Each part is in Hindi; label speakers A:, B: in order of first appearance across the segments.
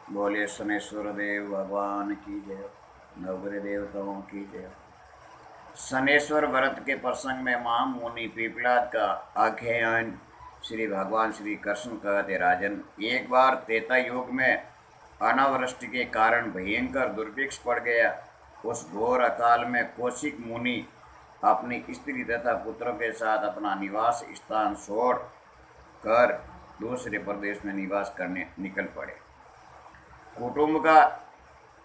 A: बोले शनेश्वर देव भगवान की जय। नवग्रह देवताओं की जय। शनेश्वर व्रत के प्रसंग में महामुनि पीपलाद का आख्यान श्री भगवान श्री कृष्ण कहते राजन। एक बार त्रेता युग में अनावृष्टि के कारण भयंकर दुर्भिक्ष पड़ गया। उस घोर अकाल में कौशिक मुनि अपनी स्त्री तथा पुत्रों के साथ अपना निवास स्थान छोड़ कर दूसरे प्रदेश में निवास करने निकल पड़े। कुटुंब का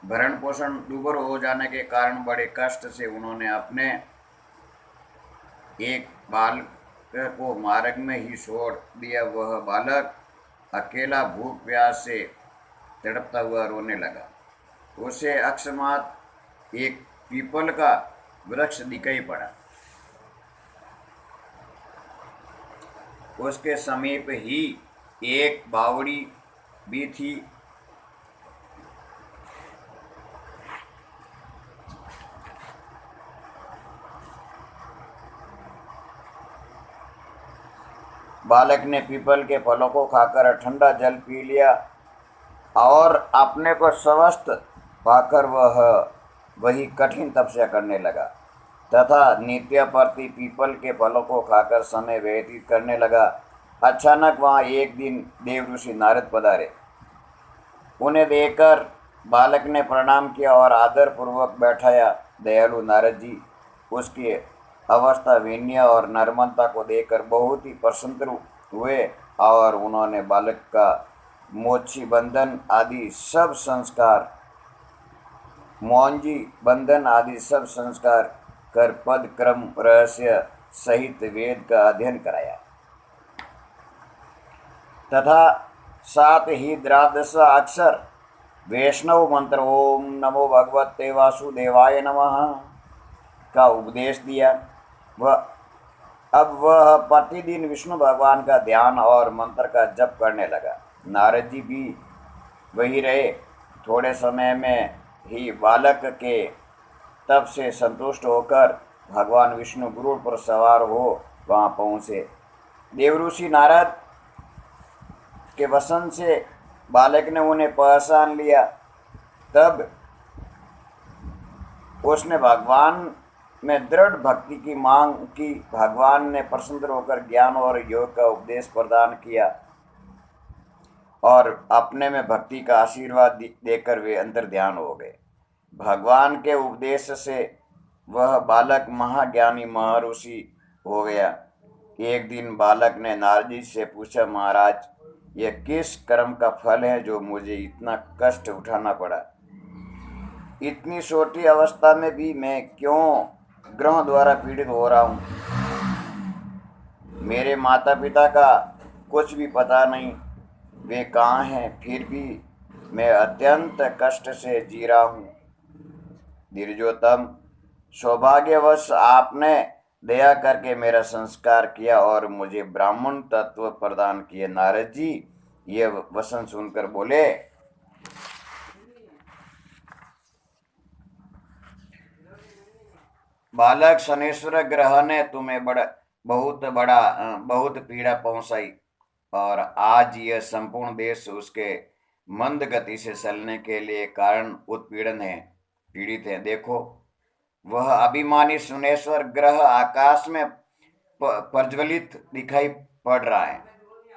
A: भरण पोषण दुर्भर हो जाने के कारण बड़े कष्ट से उन्होंने अपने एक बालक को मार्ग में ही छोड़ दिया। वह बालक अकेला भूख प्यास से तड़पता हुआ रोने लगा। उसे अकस्मात एक पीपल का वृक्ष दिखाई पड़ा। उसके समीप ही एक बावड़ी भी थी। बालक ने पीपल के फलों को खाकर ठंडा जल पी लिया और अपने को स्वस्थ पाकर वह वही कठिन तपस्या करने लगा तथा नित्य प्रति पीपल के फलों को खाकर समय व्यतीत करने लगा। अचानक वहाँ एक दिन देव ऋषि नारद पधारे। उन्हें देखकर बालक ने प्रणाम किया और आदर पूर्वक बैठाया। दयालु नारद जी उसकी अवस्था विनय और नर्मदता को देखकर बहुत ही प्रसन्न हुए और उन्होंने बालक का मोक्षी बंधन आदि सब संस्कार मौंजी बंधन आदि सब संस्कार कर पद क्रम रहस्य सहित वेद का अध्ययन कराया तथा साथ ही द्वादश अक्षर वैष्णव मंत्र ओम नमो भगवते वासुदेवाय नमः का उपदेश दिया। अब वह प्रतिदिन विष्णु भगवान का ध्यान और मंत्र का जप करने लगा। नारद जी भी वही रहे। थोड़े समय में ही बालक के तप से संतुष्ट होकर भगवान विष्णु गरुड़ पर सवार हो वहाँ पहुँचे। देवऋषि नारद के वसन से बालक ने उन्हें पहचान लिया। तब उसने भगवान में दृढ़ भक्ति की मांग की। भगवान ने प्रसन्न होकर ज्ञान और योग का उपदेश प्रदान किया और अपने में भक्ति का आशीर्वाद देकर वे अंतर ध्यान हो गए। भगवान के उपदेश से वह बालक महाज्ञानी महर्षि हो गया। एक दिन बालक ने नारद जी से पूछा, महाराज यह किस कर्म का फल है जो मुझे इतना कष्ट उठाना पड़ा? इतनी छोटी अवस्था में भी मैं क्यों ग्रह द्वारा पीड़ित हो रहा हूँ? मेरे माता पिता का कुछ भी पता नहीं, वे कहाँ हैं, फिर भी मैं अत्यंत कष्ट से जी रहा हूँ। धीरजोत्तम, सौभाग्यवश आपने दया करके मेरा संस्कार किया और मुझे ब्राह्मण तत्व प्रदान किए। नारद जी ये वचन सुनकर बोले, बालक, शनेश्वर ग्रह ने तुम्हें बहुत पीड़ा पहुंचाई और आज यह संपूर्ण देश उसके मंद गति से चलने के लिए कारण उत्पीड़न है, पीड़ित है। देखो, वह अभिमानी शनेश्वर ग्रह आकाश में प्रज्वलित दिखाई पड़ रहा है।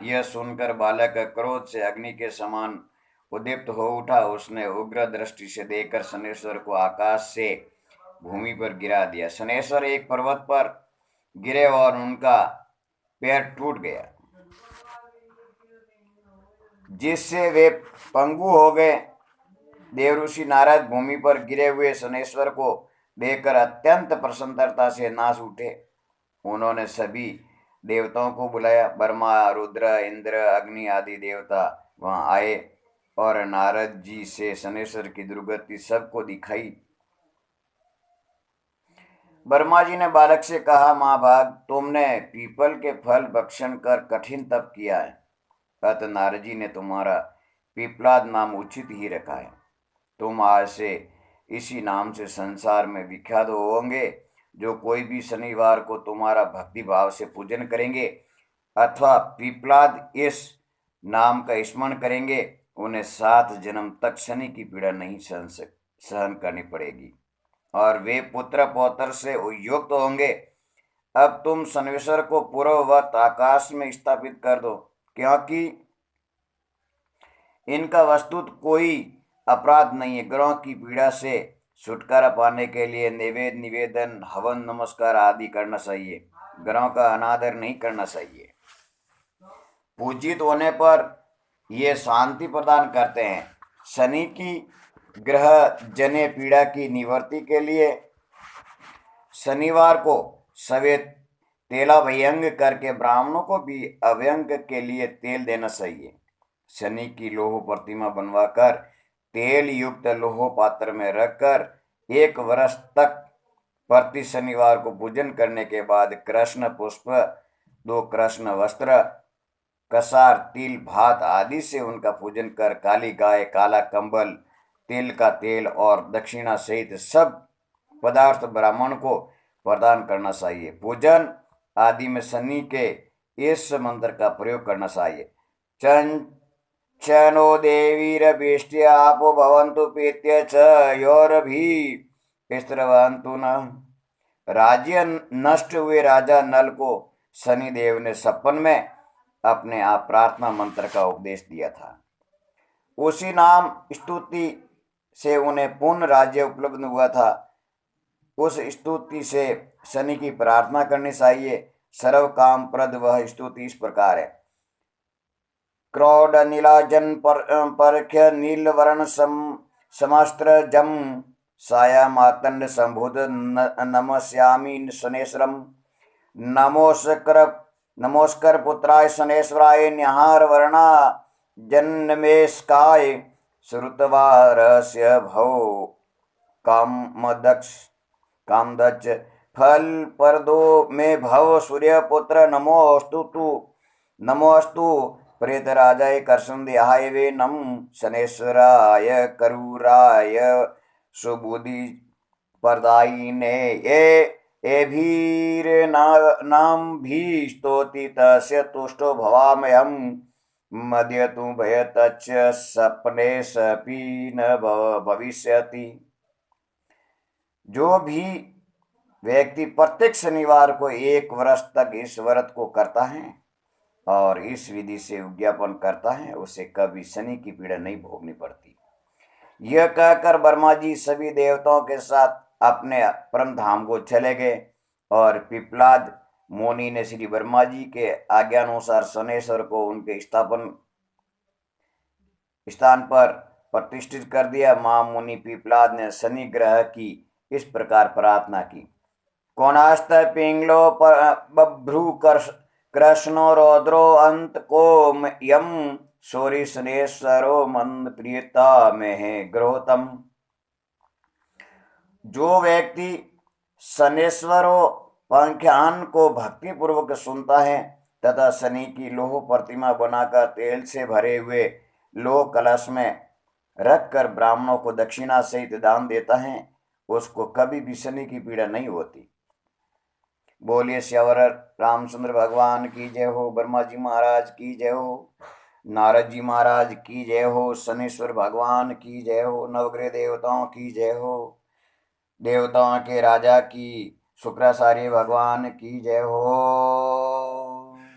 A: यह सुनकर बालक क्रोध से अग्नि के समान उद्दीप्त हो उठा। उसने उग्र दृष्टि से देखकर शनेश्वर को आकाश से भूमि पर गिरा दिया। शनेश्वर एक पर्वत पर गिरे और उनका पैर टूट गया, जिससे वे पंगु हो गए। देवऋषि नारद भूमि पर गिरे हुए शनेश्वर को देखकर अत्यंत प्रसन्नता से नाच उठे। उन्होंने सभी देवताओं को बुलाया। ब्रह्मा, रुद्र, इंद्र, अग्नि आदि देवता वहां आए और नारद जी से शनेश्वर की दुर्गति सबको दिखाई। ब्रह्मा जी ने बालक से कहा, महाभाग, तुमने पीपल के फल भक्षण कर कठिन तप किया है, अतः नारद जी ने तुम्हारा पीपलाद नाम उचित ही रखा है। तुम आज से इसी नाम से संसार में विख्यात होंगे। जो कोई भी शनिवार को तुम्हारा भक्ति भाव से पूजन करेंगे अथवा पीपलाद इस नाम का स्मरण करेंगे, उन्हें 7 जन्म तक शनि की पीड़ा नहीं सहन करनी पड़ेगी और वे पुत्र पौत्र से युक्त होंगे। अब तुम शनिश्चर को पूर्ववत आकाश में स्थापित कर दो, क्योंकि इनका वस्तुतः कोई अपराध नहीं है। ग्रहों की पीड़ा से छुटकारा पाने के लिए निवेदन, हवन, नमस्कार आदि करना चाहिए। ग्रहों का अनादर नहीं करना चाहिए। पूजित होने पर ये शांति प्रदान करते हैं। शनि की ग्रह जन्य पीड़ा की निवृत्ति के लिए शनिवार को सवेत तेलाभ्यंग करके ब्राह्मणों को भी अभ्यंग के लिए तेल देना चाहिए। शनि की लोह प्रतिमा बनवाकर तेल युक्त लोह पात्र में रखकर 1 वर्ष तक प्रति शनिवार को पूजन करने के बाद कृष्ण पुष्प, 2 कृष्ण वस्त्र, कसार, तिल, भात आदि से उनका पूजन कर काली गाय, काला कंबल, तिल का तेल और दक्षिणा सहित सब पदार्थ ब्राह्मण को प्रदान करना चाहिए। पूजन आदि में शनि के इस मंत्र का प्रयोग करना चाहिए। चनो देवीरभीष्ट्य आपो भवन्तु पीत्य च योरभि स्रवन्तु न। राज्य नष्ट हुए राजा नल को शनिदेव ने सपन में अपने आप प्रार्थना मंत्र का उपदेश दिया था। उसी नाम स्तुति से उन्हें पूर्ण राज्य उपलब्ध हुआ था। उस स्तुति से शनि की प्रार्थना करनी चाहिए। सर्व काम प्रद वह स्तुति इस प्रकार है। क्रोड नीलाजन परख्य नीलवर्ण समस्त्र जम साया मातंड संभुद नमस्यामि शनेश्वरम। नमोस्कर पुत्राय शनेश्वराय न्याहार वर्णा जन्मेशकाय श्रुतवारस्य भव कामदक्ष फल परदो में भव सूर्यपुत्र नमोस्तु प्रेत राजाय कर्षुंद्याय वे नम शनेश्वराय करूराय सुबुद्धि प्रदायिने एभीर नाम भी स्तोति तस्य तुष्टो भवामयम् मद्यतु भयतच्च सपने सपि न भविष्यति। जो भी व्यक्ति प्रत्येक शनिवार को 1 वर्ष तक इस व्रत को करता है और इस विधि से उद्यापन करता है, उसे कभी शनि की पीड़ा नहीं भोगनी पड़ती। यह कहकर ब्रह्मा जी सभी देवताओं के साथ अपने परम धाम को चले गए और पिपलाद मुनि ने श्री ब्रह्मा जी के आज्ञानुसार शनेश्वर को उनके स्थान पर प्रतिष्ठित कर दिया। महामुनि पिपलाद ने शनि ग्रह की इस प्रकार प्रार्थना की। कोणास्त पिंगलो बभ्रू कृष्णो रौद्रो अंत को यम सूर्य शनेश्वरो मंद प्रियता में ग्रोतम। जो व्यक्ति शनेश्वरों पंख्यान को भक्ति पूर्वक सुनता है तथा शनि की लोह प्रतिमा बनाकर तेल से भरे हुए लोह कलश में रखकर ब्राह्मणों को दक्षिणा सहित दान देता है, उसको कभी भी शनि की पीड़ा नहीं होती। बोलिए श्यावर रामचंद्र भगवान की जय हो, ब्रह्मा जी महाराज की जय हो, नारद जी महाराज की जय हो, शनीश्वर भगवान की जय हो, नवग्रह देवताओं की जय हो, देवताओं के राजा की शुक्राचार्य भगवान की जय हो।